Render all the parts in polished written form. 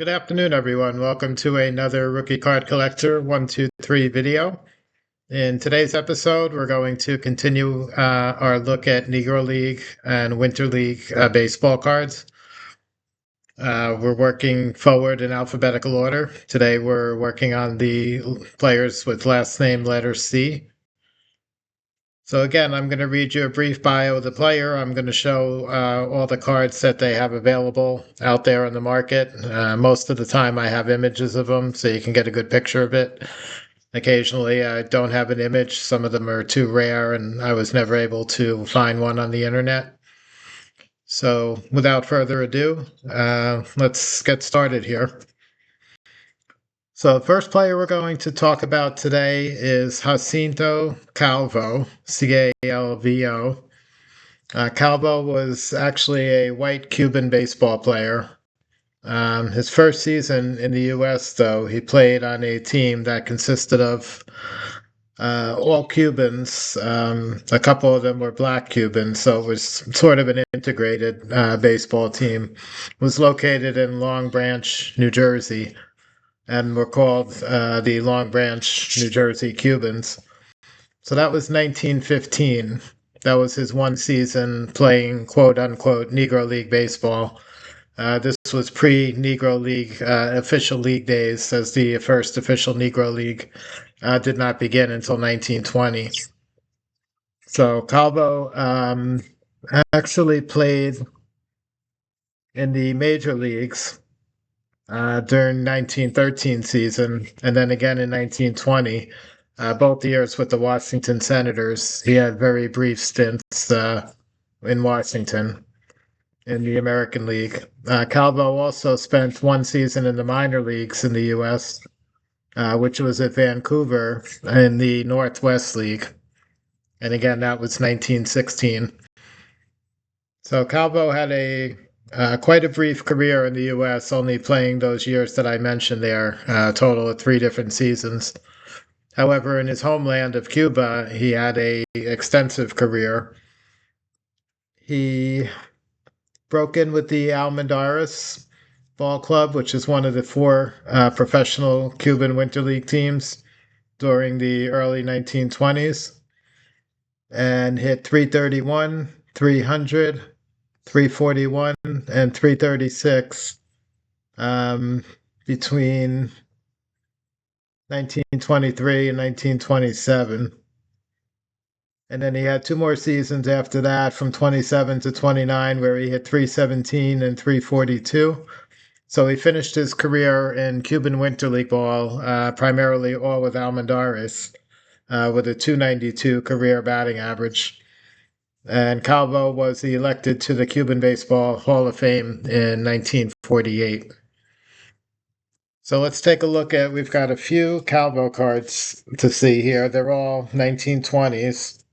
Good afternoon, everyone. Welcome to another Rookie Card Collector 123 video. In today's episode, we're going to continue our look at Negro League and Winter League baseball cards. We're working forward in alphabetical order. Today, we're working on the players with last name letter C. So again, I'm going to read you a brief bio of the player. I'm going to show all the cards that they have available out there on the market. Most of the time I have images of them so you can get a good picture of it. Occasionally I don't have an image. Some of them are too rare and I was never able to find one on the internet. So without further ado, let's get started here. So the first player we're going to talk about today is Jacinto Calvo, Calvo. Calvo was actually a white Cuban baseball player. His first season in the U.S., though, he played on a team that consisted of all Cubans. A couple of them were black Cubans, so it was sort of an integrated baseball team. It was located in Long Branch, New Jersey, and were called the Long Branch, New Jersey Cubans. So that was 1915. That was his one season playing quote unquote Negro League baseball. This was pre Negro League official league days, as the first official Negro League did not begin until 1920. So Calvo actually played in the major leagues during 1913 season, and then again in 1920. Both years with the Washington Senators. He had very brief stints in Washington in the American League. Calvo also spent one season in the minor leagues in the U.S., which was at Vancouver in the Northwest League. And again, that was 1916. So Calvo had quite a brief career in the U.S., only playing those years that I mentioned there, a total of 3 different seasons. However, in his homeland of Cuba, he had a extensive career. He broke in with the Almendares Ball Club, which is one of the 4 professional Cuban Winter League teams during the early 1920s, and hit 331, 300, 341, and 336 between 1923 and 1927. And then he had 2 more seasons after that, from 27 to 29, where he hit 317 and 342. So he finished his career in Cuban Winter League ball, primarily all with Almendares, with a 292 career batting average. And Calvo was elected to the Cuban Baseball Hall of Fame in 1948. So let's take a look at, we've got a few Calvo cards to see here. They're all 1920s.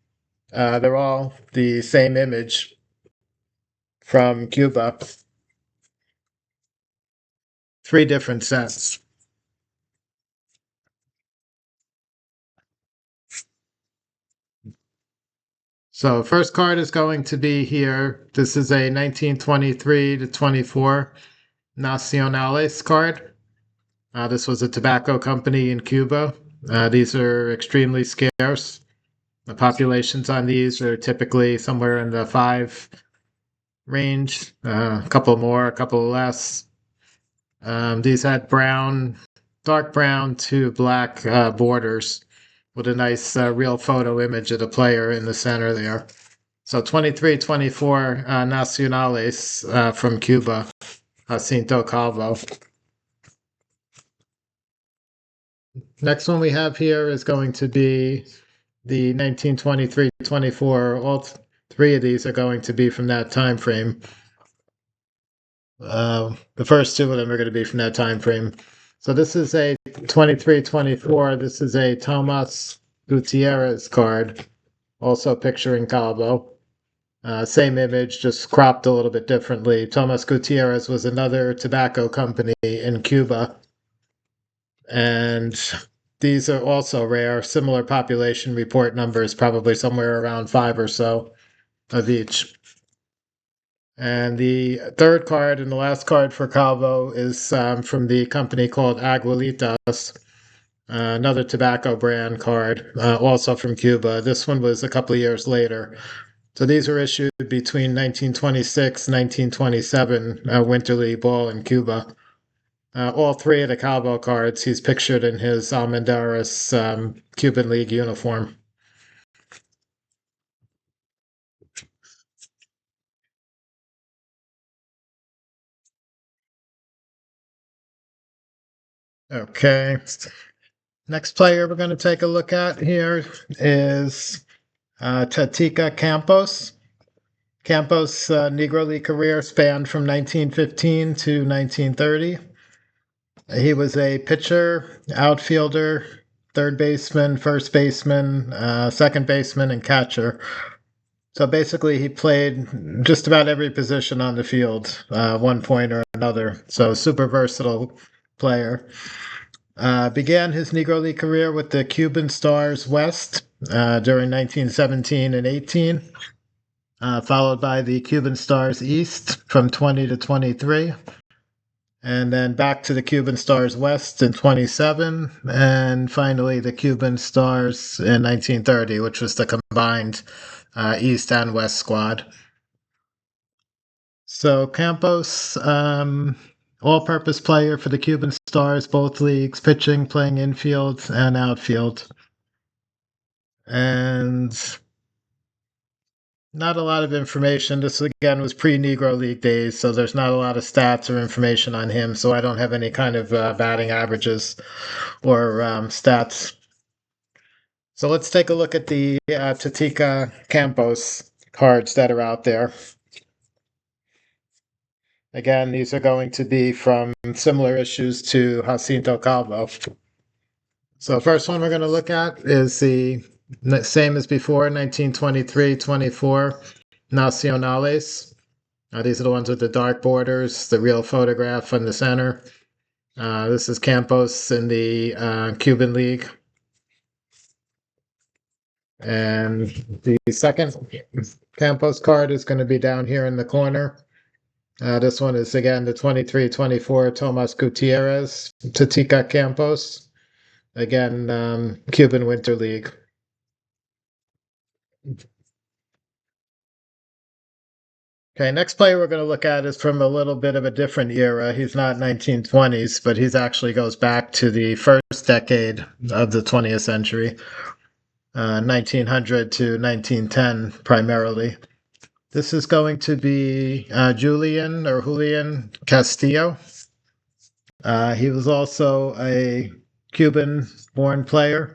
They're all the same image from Cuba. 3 different sets. So first card is going to be here. This is a 1923 to 24 Nacionales card. This was a tobacco company in Cuba. These are extremely scarce. The populations on these are typically somewhere in the 5 range, a couple more, a couple less. These had dark brown to black borders with a nice real photo image of the player in the center there. So 23-24 Nacionales from Cuba, Jacinto Calvo. Next one we have here is going to be the 1923-24. All 3 of these are going to be from that time frame. The first 2 of them are going to be from that time frame. So this is a 23-24. This is a Tomas Gutierrez card, also picturing Calvo. Same image, just cropped a little bit differently. Tomas Gutierrez was another tobacco company in Cuba. And these are also rare, similar population report numbers, probably somewhere around 5 or so of each. And the third card and the last card for Calvo is from the company called Aguilitas, another tobacco brand card, also from Cuba. This one was a couple of years later. So these were issued between 1926 and 1927 Winter League ball in Cuba. All three of the Calvo cards, he's pictured in his Almendaris Cuban League uniform. Okay. Next player we're going to take a look at here is Tatica Campos. Campos' Negro League career spanned from 1915 to 1930. He was a pitcher, outfielder, third baseman, first baseman, second baseman, and catcher. So basically, he played just about every position on the field, one point or another. So super versatile player. Began his Negro League career with the Cuban Stars West during 1917 and 18, followed by the Cuban Stars East from 20 to 23, and then back to the Cuban Stars West in 27, and finally the Cuban Stars in 1930, which was the combined East and West squad. So Campos, all-purpose player for the Cuban Stars, both leagues, pitching, playing infield and outfield. And not a lot of information. This, again, was pre-Negro League days, so there's not a lot of stats or information on him, so I don't have any kind of batting averages or stats. So let's take a look at the Tatica Campos cards that are out there. Again, these are going to be from similar issues to Jacinto Calvo. So first one we're going to look at is the same as before, 1923-24 Nacionales. These are the ones with the dark borders, the real photograph in the center. This is Campos in the Cuban League. And the second Campos card is going to be down here in the corner. This one is, again, the 23-24 Tomas Gutierrez, Tatica Campos. Again, Cuban Winter League. Okay, next player we're going to look at is from a little bit of a different era. He's not 1920s, but he's actually goes back to the first decade of the 20th century, 1900 to 1910 primarily. This is going to be Julian Castillo. He was also a Cuban-born player.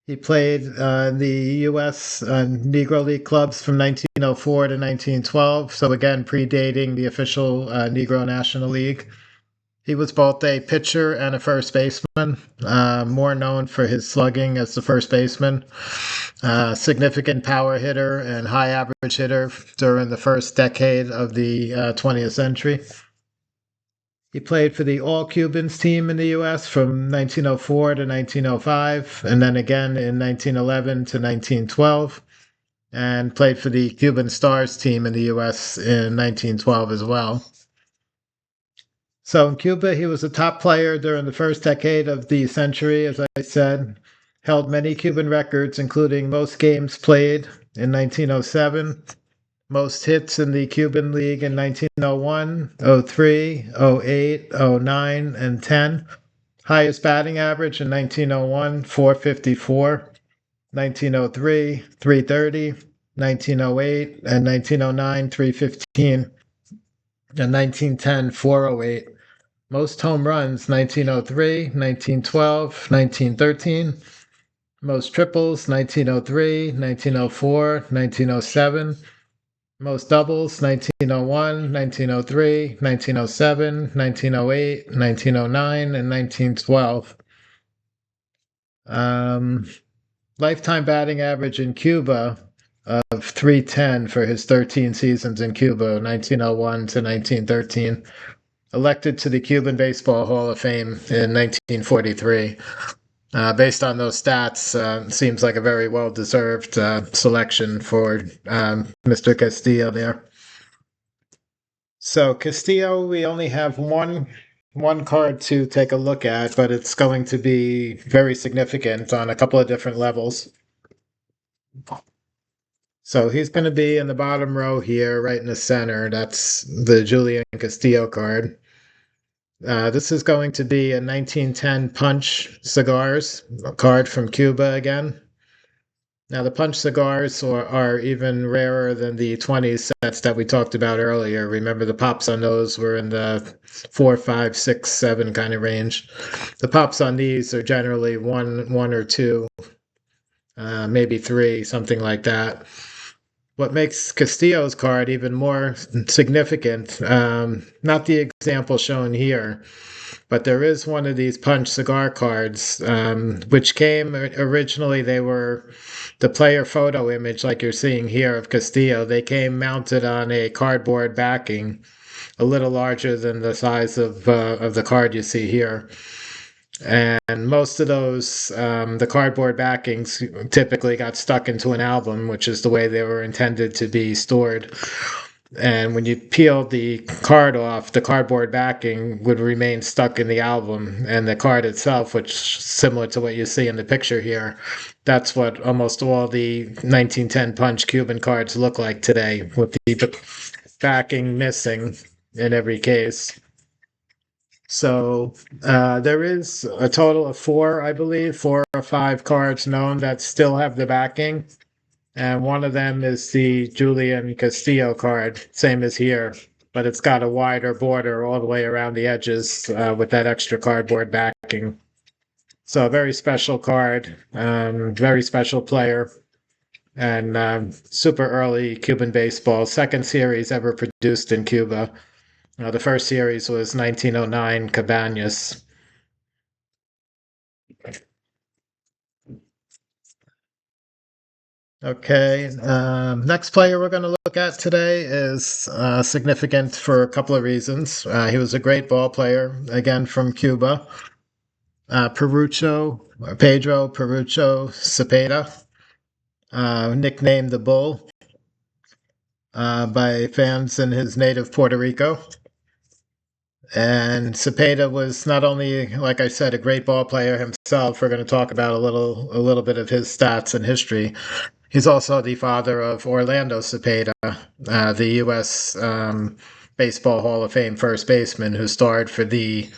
He played in the U.S. Negro League clubs from 1904 to 1912, so again, predating the official Negro National League. He was both a pitcher and a first baseman, more known for his slugging as the first baseman. Significant power hitter and high average hitter during the first decade of the 20th century. He played for the All-Cubans team in the U.S. from 1904 to 1905, and then again in 1911 to 1912, and played for the Cuban Stars team in the U.S. in 1912 as well. So in Cuba, he was a top player during the first decade of the century, as I said, held many Cuban records, including most games played in 1907, most hits in the Cuban League in 1901, 03, 08, 09, and 10. Highest batting average in 1901, 454, 1903, 330, 1908, and 1909, 315, and 1910, 408. Most home runs, 1903, 1912, 1913. Most triples, 1903, 1904, 1907. Most doubles, 1901, 1903, 1907, 1908, 1909, and 1912. Lifetime batting average in Cuba of 310 for his 13 seasons in Cuba, 1901 to 1913. Elected to the Cuban Baseball Hall of Fame in 1943. Based on those stats, seems like a very well-deserved selection for Mr. Castillo there. So Castillo, we only have one card to take a look at, but it's going to be very significant on a couple of different levels. So he's going to be in the bottom row here, right in the center. That's the Julian Castillo card. This is going to be a 1910 Punch Cigars, a card from Cuba again. Now, the Punch cigars are even rarer than the 20 sets that we talked about earlier. Remember, the pops on those were in the 4, 5, 6, 7 kind of range. The pops on these are generally one or two, maybe three, something like that. What makes Castillo's card even more significant, not the example shown here, but there is one of these Punch cigar cards, which came originally, they were the player photo image, like you're seeing here of Castillo. They came mounted on a cardboard backing, a little larger than the size of the card you see here. And most of those, the cardboard backings typically got stuck into an album, which is the way they were intended to be stored. And when you peeled the card off, the cardboard backing would remain stuck in the album, and the card itself, which similar to what you see in the picture here, that's what almost all the 1910 Punch Cuban cards look like today, with the backing missing in every case. So there is a total of four, I believe, 4 or 5 cards known that still have the backing. And one of them is the Julian Castillo card, same as here, but it's got a wider border all the way around the edges with that extra cardboard backing. So a very special card, very special player, and super early Cuban baseball. Second series ever produced in Cuba. The first series was 1909 Cabañas. Okay, next player we're going to look at today is significant for a couple of reasons. He was a great ball player, again from Cuba. Pedro Perucho Cepeda, nicknamed the Bull by fans in his native Puerto Rico. And Cepeda was not only, like I said, a great ball player himself. We're going to talk about a little bit of his stats and history. He's also the father of Orlando Cepeda, the U.S. Baseball Hall of Fame first baseman who starred for the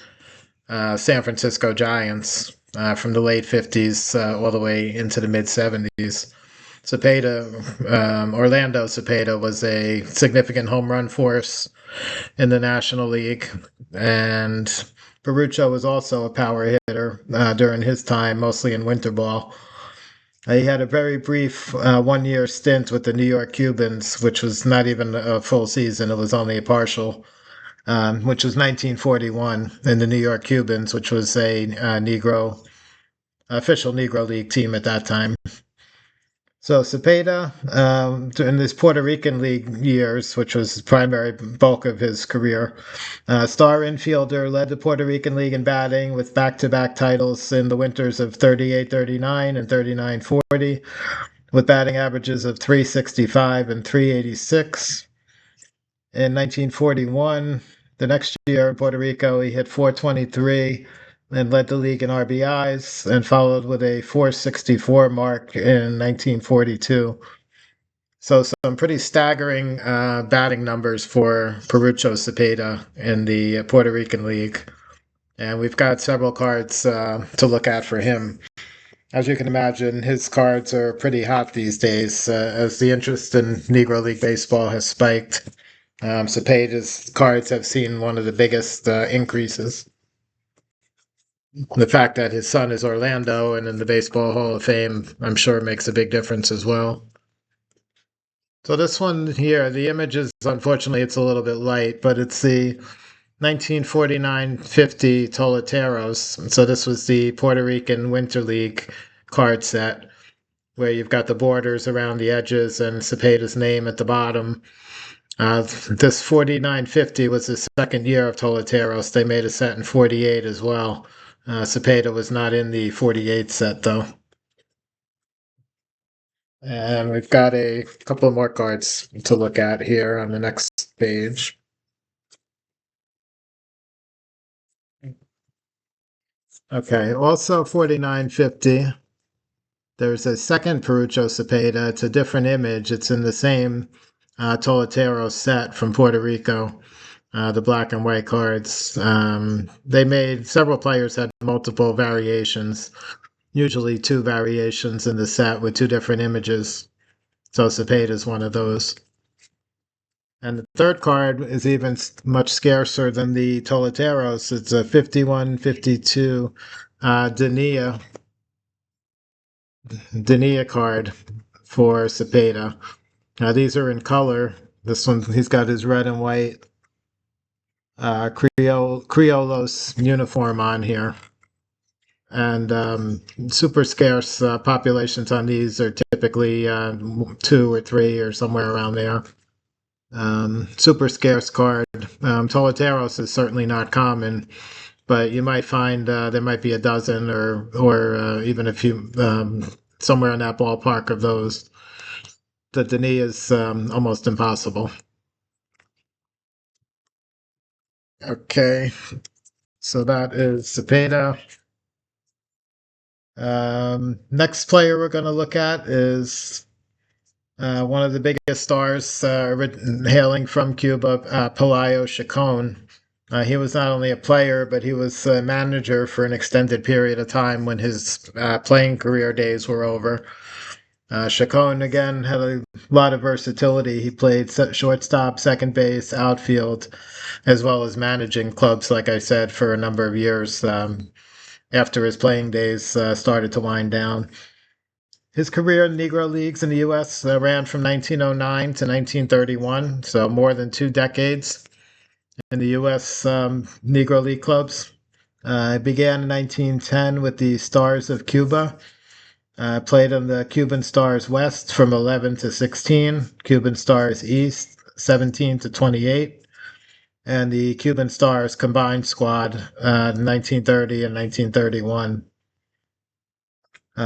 San Francisco Giants from the late 50s all the way into the mid 70s. Orlando Cepeda was a significant home run force in the National League, and Perucho was also a power hitter during his time, mostly in winter ball. He had a very brief 1 year stint with the New York Cubans, which was not even a full season. It was only a partial, which was 1941 in the New York Cubans, which was a official Negro League team at that time. So Cepeda, in his Puerto Rican League years, which was the primary bulk of his career, star infielder, led the Puerto Rican League in batting with back-to-back titles in the winters of 38-39 and 39-40, with batting averages of 365 and 386. In 1941, the next year in Puerto Rico, he hit 423 and led the league in RBIs, and followed with a 464 mark in 1942. So some pretty staggering batting numbers for Perucho Cepeda in the Puerto Rican League. And we've got several cards to look at for him. As you can imagine, his cards are pretty hot these days as the interest in Negro League Baseball has spiked. Cepeda's cards have seen one of the biggest increases. The fact that his son is Orlando and in the Baseball Hall of Fame, I'm sure makes a big difference as well. So this one here, the image is, unfortunately, it's a little bit light, but it's the 1949-50 Toleteros. So this was the Puerto Rican Winter League card set, where you've got the borders around the edges and Cepeda's name at the bottom. This 49-50 was the second year of Toleteros. They made a set in 48 as well. Cepeda was not in the 48 set, though. And we've got a couple more cards to look at here on the next page. Okay, also 4950. There's a second Perucho Cepeda. It's a different image. It's in the same Toletero set from Puerto Rico, the black and white cards. They made several players had multiple variations, usually two variations in the set with two different images. So Cepeda is one of those. And the third card is even much scarcer than the Toleteros. It's a 51-52 Dania card for Cepeda. These are in color. This one, he's got his red and white Criollos uniform on here. And super scarce populations on these are typically two or three or somewhere around there. Super scarce card. Toleteros is certainly not common, but you might find there might be a dozen or even a few somewhere in that ballpark of those. The Denis is almost impossible. Okay, so that is Cepeda. Next player we're going to look at is one of the biggest stars hailing from Cuba, Pelayo Chacon. He was not only a player, but he was a manager for an extended period of time when his playing career days were over. Chacon, again, had a lot of versatility. He played shortstop, second base, outfield, as well as managing clubs, like I said, for a number of years after his playing days started to wind down. His career in Negro leagues in the U.S. Ran from 1909 to 1931, so more than 2 decades in the U.S. Negro League clubs. It began in 1910 with the Stars of Cuba. Played on the Cuban Stars West from 11 to 16, Cuban Stars East 17 to 28, and the Cuban Stars combined squad 1930 and 1931.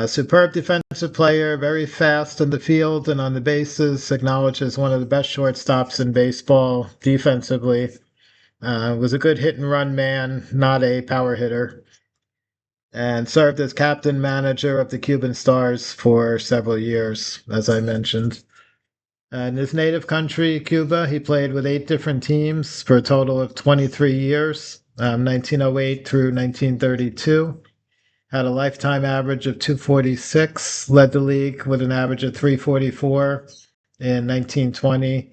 Superb defensive player, very fast in the field and on the bases, acknowledged as one of the best shortstops in baseball defensively. Was a good hit and run man, not a power hitter, and served as captain manager of the Cuban Stars for several years, as I mentioned. In his native country, Cuba, he played with 8 different teams for a total of 23 years, 1908 through 1932. Had a lifetime average of 246, led the league with an average of 344 in 1920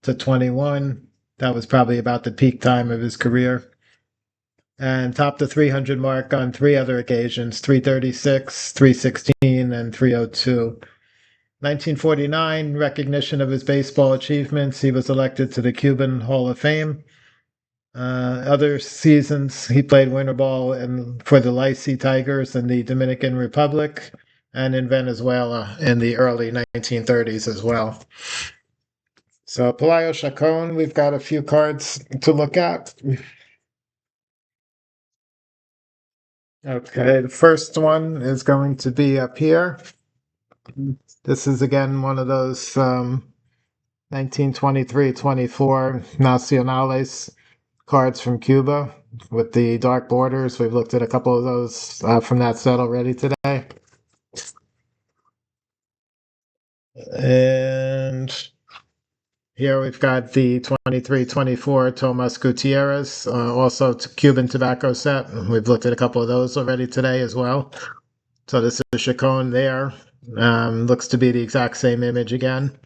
to 21. That was probably about the peak time of his career. And topped the 300 mark on three other occasions, 336, 316, and 302. 1949, recognition of his baseball achievements, he was elected to the Cuban Hall of Fame. Other seasons, he played winter ball for the Licey Tigers in the Dominican Republic and in Venezuela in the early 1930s as well. So Pelayo Chacon, we've got a few cards to look at. Okay, the first one is going to be up here. This is again one of those 1923-24 Nacionales cards from Cuba with the dark borders. We've looked at a couple of those from that set already today. And here we've got the 23-24 Tomas Gutierrez, also Cuban tobacco set. We've looked at a couple of those already today as well. So this is Chacon there. Looks to be the exact same image again.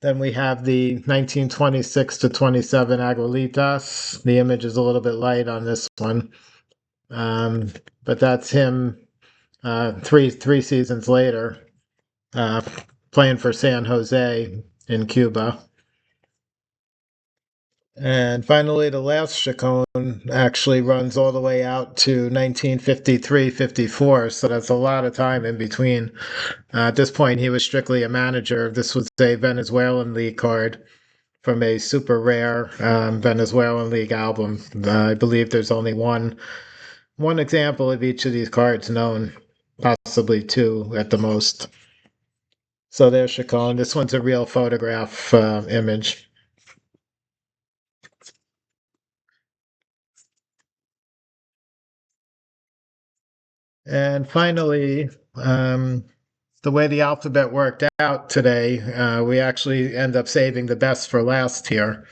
Then we have the 1926-27 Aguilitas. The image is a little bit light on this one, but that's him three seasons later, playing for San Jose in Cuba. And finally, the last Chacon actually runs all the way out to 1953-54, so that's a lot of time in between. At this point, he was strictly a manager. This was a Venezuelan league card from a super rare Venezuelan league album. I believe there's only one example of each of these cards known, possibly two at the most. So there's Chacon. This one's a real photograph image. And finally, the way the alphabet worked out today, we actually end up saving the best for last here.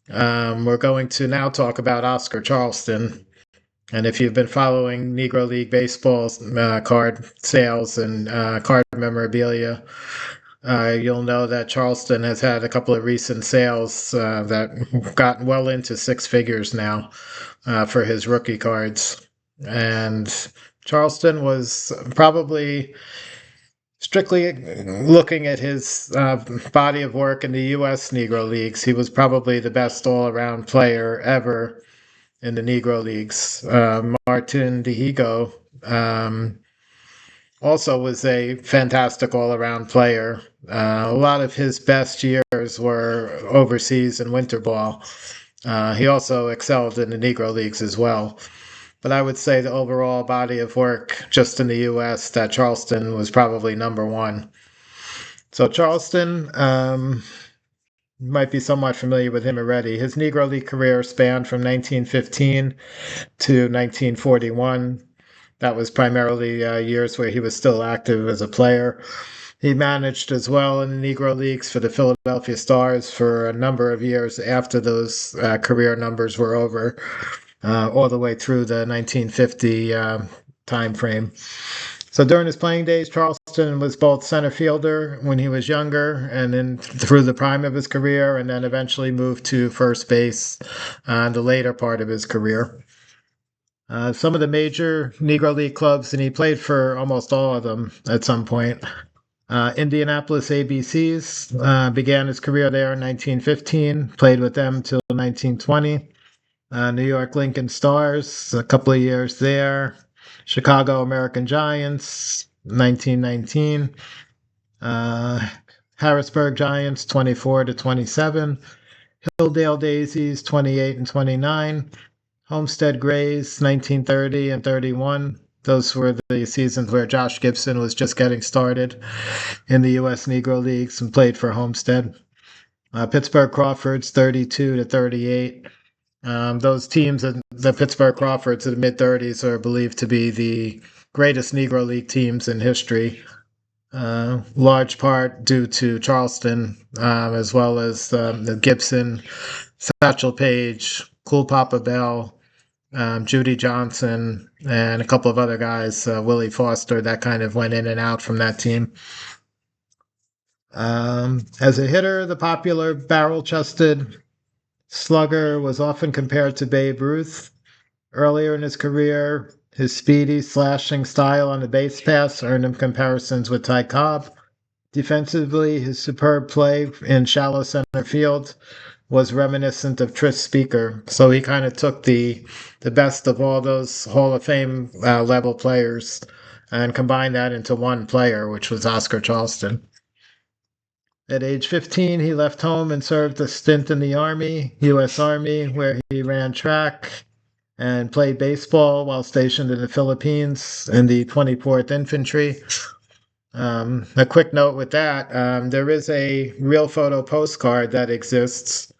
We're going to now talk about Oscar Charleston. And if you've been following Negro League Baseball card sales and card memorabilia, you'll know that Charleston has had a couple of recent sales that got well into six figures now for his rookie cards. And Charleston was probably strictly looking at his body of work in the U.S. Negro Leagues, he was probably the best all-around player ever in the Negro Leagues. Martin Dihigo also was a fantastic all-around player. A lot of his best years were overseas in winter ball. He also excelled in the Negro Leagues as well. But I would say the overall body of work just in the U.S. that Charleston was probably number one. So Charleston, you might be somewhat familiar with him already. His Negro League career spanned from 1915 to 1941. That was primarily years where he was still active as a player. He managed as well in the Negro Leagues for the Philadelphia Stars for a number of years after those career numbers were over, all the way through the 1950 time frame. So during his playing days, Charleston was both center fielder when he was younger and then through the prime of his career, and then eventually moved to first base in the later part of his career. Some of the major Negro League clubs, and he played for almost all of them at some point. Indianapolis ABCs began his career there in 1915, played with them till 1920. New York Lincoln Stars, a couple of years there. Chicago American Giants, 1919. Harrisburg Giants, 24 to 27. Hilldale Daisies, 28 and 29. Homestead Grays, 1930 and 31. Those were the seasons where Josh Gibson was just getting started in the U.S. Negro Leagues and played for Homestead. Pittsburgh Crawfords, 32 to 38. Those teams, the Pittsburgh Crawfords in the mid-30s, are believed to be the greatest Negro League teams in history, large part due to Charleston, as well as the Gibson, Satchel Paige, Cool Papa Bell, Judy Johnson, and a couple of other guys, Willie Foster, that kind of went in and out from that team. As a hitter, the popular barrel-chested slugger was often compared to Babe Ruth. Earlier in his career, his speedy, slashing style on the base pass earned him comparisons with Ty Cobb. Defensively, his superb play in shallow center field was reminiscent of Tris Speaker. So he kind of took the best of all those Hall of Fame level players and combined that into one player, which was Oscar Charleston. At age 15, he left home and served a stint in the Army, U.S. Army, where he ran track and played baseball while stationed in the Philippines in the 24th Infantry. A quick note with that, there is a real photo postcard that exists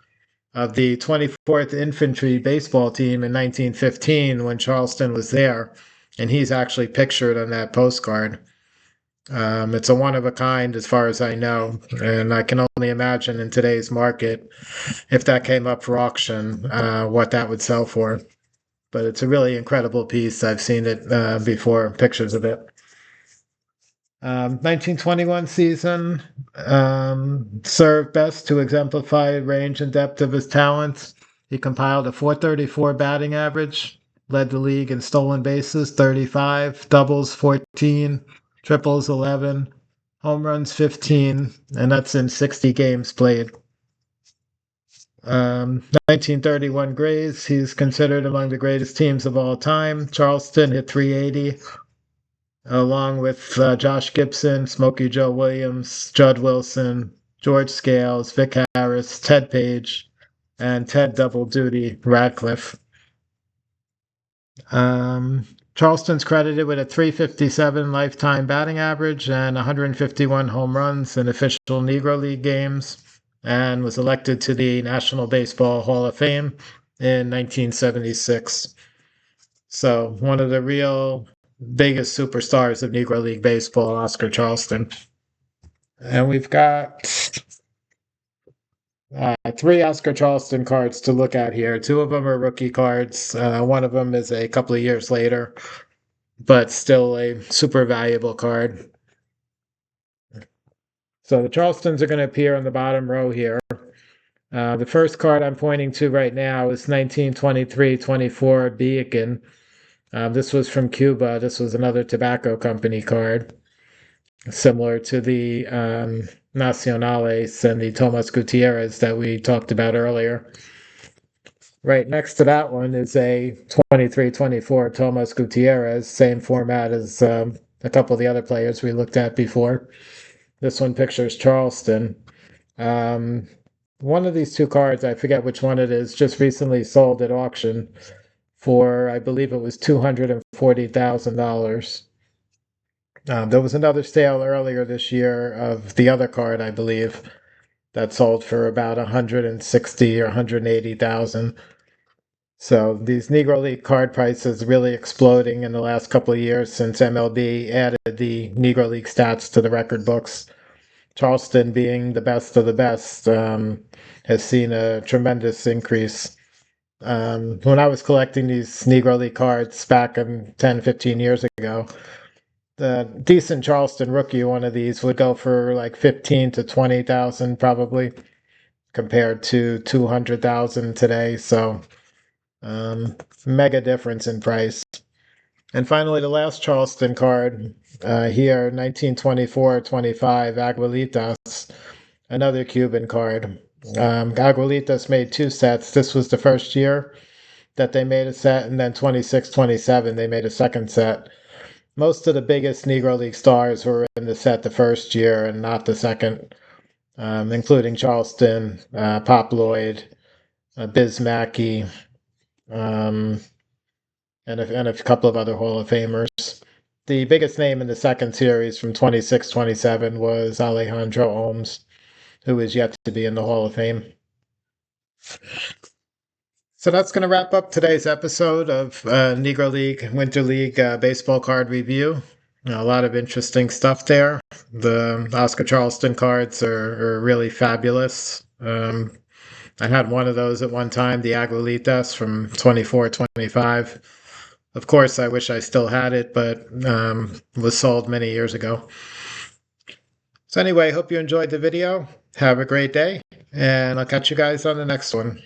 of the 24th Infantry baseball team in 1915 when Charleston was there, and he's actually pictured on that postcard. It's a one-of-a-kind as far as I know, and I can only imagine in today's market, if that came up for auction, what that would sell for. But it's a really incredible piece. I've seen it before, pictures of it. 1921 season served best to exemplify range and depth of his talents. He compiled a .434 batting average, led the league in stolen bases, 35, doubles, 14, triples, 11, home runs, 15, and that's in 60 games played. 1931 Grays, he's considered among the greatest teams of all time. Charleston hit .380, along with Josh Gibson, Smokey Joe Williams, Judd Wilson, George Scales, Vic Harris, Ted Page, and Ted Double Duty Radcliffe. Charleston's credited with a .357 lifetime batting average and 151 home runs in official Negro League games, and was elected to the National Baseball Hall of Fame in 1976. So one of the real biggest superstars of Negro League Baseball, Oscar Charleston. And we've got three Oscar Charleston cards to look at here. Two of them are rookie cards. One of them is a couple of years later, but still a super valuable card. So the Charlestons are going to appear on the bottom row here. The first card I'm pointing to right now is 1923-24 Beacon. This was from Cuba. This was another tobacco company card, similar to the Nacionales and the Tomas Gutierrez that we talked about earlier. Right next to that one is a 23-24 Tomas Gutierrez, same format as a couple of the other players we looked at before. This one pictures Charleston. One of these two cards, I forget which one it is, just recently sold at auction for, I believe it was $240,000. There was another sale earlier this year of the other card, I believe, that sold for about 160 or 180,000. So these Negro League card prices really exploding in the last couple of years since MLB added the Negro League stats to the record books. Charleston, being the best of the best, has seen a tremendous increase. When I was collecting these Negro League cards back 10, 15 years ago, the decent Charleston rookie one of these would go for like 15 to 20,000 probably, compared to 200,000 today. So mega difference in price. And finally, the last Charleston card here, 1924-25 Aguilitas, another Cuban card. Aguilitas made two sets. This was the first year that they made a set, and then 26-27 they made a second set. Most of the biggest Negro League stars were in the set the first year and not the second, including Charleston, Pop Lloyd, Biz Mackey, and a couple of other Hall of Famers. The biggest name in the second series from 26-27 was Alejandro Holmes, who is yet to be in the Hall of Fame. So that's going to wrap up today's episode of Negro League, Winter League baseball card review. A lot of interesting stuff there. The Oscar Charleston cards are really fabulous. I had one of those at one time, the Aguilitas from 24-25. Of course, I wish I still had it, but was sold many years ago. So anyway, hope you enjoyed the video. Have a great day, and I'll catch you guys on the next one.